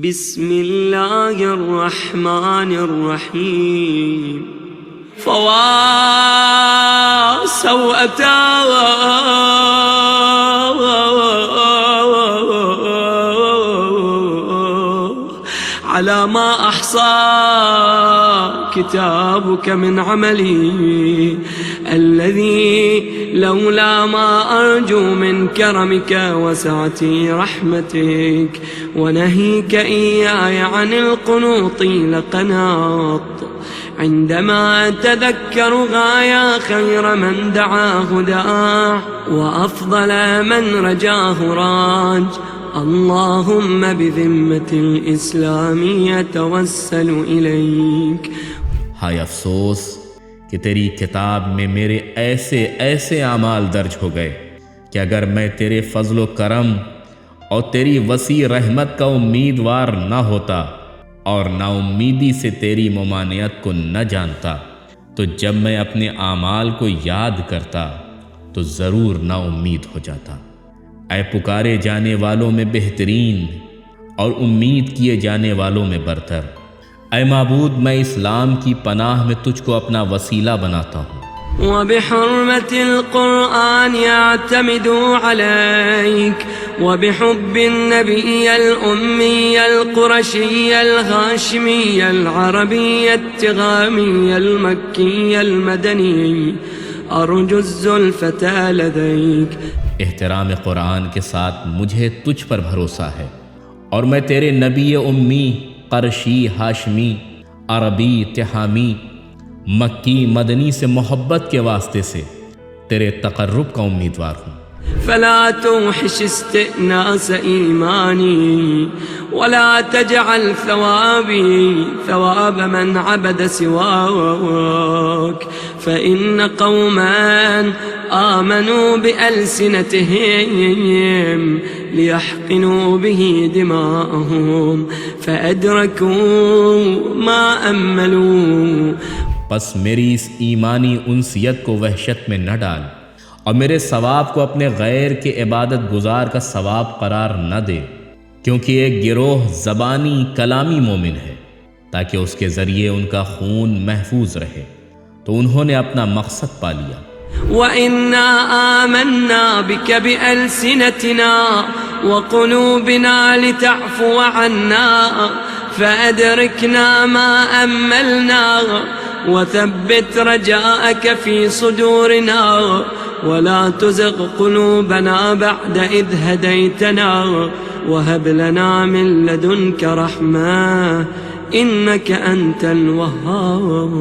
बिस्मिल्लाहिर्रहमानिर्रहीम। फवासौ अता अला मा अहसा किताबुक मिन अमली अल्लज़ी लौला मा अर्जू मिन करमिक वसअती रहमतिक वनहीक इय्याय अनिल क़ुनूति लक़नत عندما أتذكر غايا خير من دعا هداه وأفضل من رجاه راج اللهم بذمة الإسلام يتوسل إليك। हाय अफसोस कि तेरी किताब में मेरे ऐसे ऐसे आमाल दर्ज हो गए कि अगर मैं तेरे फजलो करम और तेरी वसी रहमत का उम्मीदवार न होता और नाउम्मीदी से तेरी ममानियत को न जानता तो जब मैं अपने आमाल को याद करता तो ज़रूर नाउम्मीद हो जाता। ऐ पुकारे जाने वालों में बेहतरीन और उम्मीद किए जाने वालों में बरतर, ऐ माबूद मैं इस्लाम की पनाह में तुझको अपना वसीला बनाता हूँ। वबिहुर्मतिल क़ुरआन यअतमिदु अलैक वबिहुब्बिन नबिय्यिल उम्मिय्यिल क़ुरशिय्यिल हाशिमिय्यिल अरबिय्यिल तिग़ामिय्यिल मक्किय्यिल मदनी अर्जुज़्ज़ुल्फ़ता लदैक। एहतराम क़ुरआन के साथ मुझे तुझ पर भरोसा है और मैं तेरे नबी उम्मी क़रशी हाशमी अरबी तिहामी मक्की मदनी से मोहब्बत के वास्ते से तेरे तक़र्रुब का उम्मीदवार हूँ। फला तुहिश इस्तिनास ईमानी वला तजअल थवाबी थवाब मन अबद सिवाक फ़इन्न क़ौमन आमनू बिअल्सिनतिहिम लियहक़िनू बिही दिमाअहुम फ़अदरकू मा अम्मलू। बस मेरी इस ईमानी उनसियत को वहशत में न डाल और मेरे सवाब को अपने गैर के इबादत गुजार का सवाब करार न दे, क्योंकि एक गिरोह ज़बानी कलामी मोमिन है ताकि उसके ज़रिए उनका खून महफूज रहे, तो उन्होंने अपना मकसद पा लिया। वइन्ना आमन्ना बिक बिअल्सिनतिना वक़ुलूबिना लितअफ़ु अन्ना फ़अदरिकना मा अम्मलना वथब्बित रजाअक फ़ी सुदूरिना वला तुज़िग़ क़ुलूबना बअद इज़ हदैतना वहब लना मिन लदुनक रहमा इन्नक अंतल वह्हाब।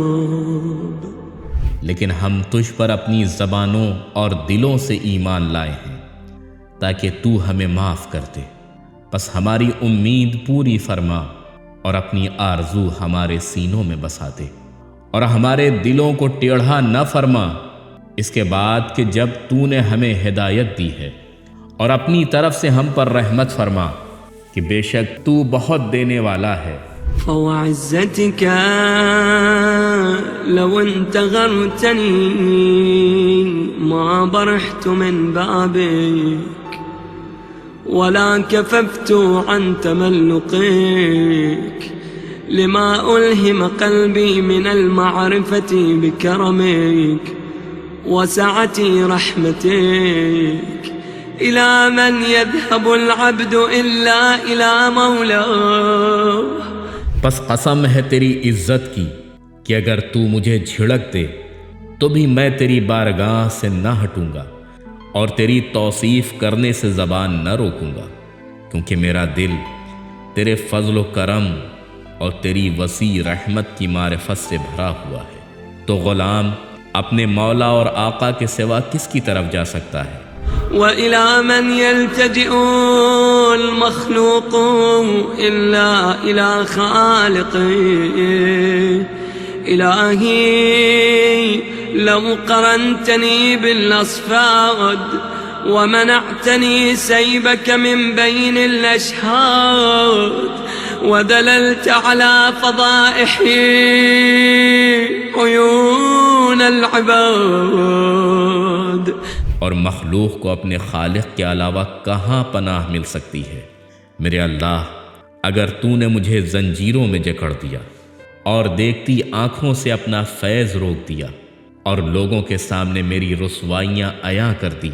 लेकिन हम तुझ पर अपनी ज़बानों और दिलों से ईमान लाए हैं ताकि तू हमें माफ़ कर दे। बस हमारी उम्मीद पूरी फरमा और अपनी आरज़ू हमारे सीनों में बसा दे और हमारे दिलों को टेढ़ा न फरमा इसके बाद कि जब तूने हमें हिदायत दी है, और अपनी तरफ से हम पर रहमत फरमा कि बेशक तू बहुत देने वाला है। फ़वइज़्ज़तिक लौ इंतग़रतनी मा बरहतु मिन बाबिक वला कफ़फ़तु अन तमल्लुक़िक लिमा उल्हिम क़ल्बी मिनल मअरिफ़ति बिकरमिक वसअती रहमतिक इला मन यज़हबुल अब्दु इल्ला इला मौला। बस कसम है तेरी इज्जत की कि अगर तू मुझे झिड़क दे तो भी मैं तेरी बारगाह से न हटूंगा और तेरी तौसीफ करने से ज़बान न रोकूंगा, क्योंकि मेरा दिल तेरे फजल करम और तेरी वसी रहमत की मारिफत से भरा हुआ है। तो ग़ुलाम अपने मौला और आका के सिवा किसकी तरफ जा सकता है? वइला मन यल्तजिउल मख़लूक़ून इल्ला इला ख़ालिक़ी इलाही लौ क़रन्तनी बिल अस्फ़ाद वमनअतनी सैबक मिन बैनिल अशहाद वदललत अला फ़ज़ाइहि उयूनल इबाद। और मखलूक को अपने खालिक के अलावा कहाँ पनाह मिल सकती है? मेरे अल्लाह, अगर तूने मुझे जंजीरों में जकड़ दिया और देखती आंखों से अपना फैज़ रोक दिया और लोगों के सामने मेरी रुसवाइयाँ अया कर दी,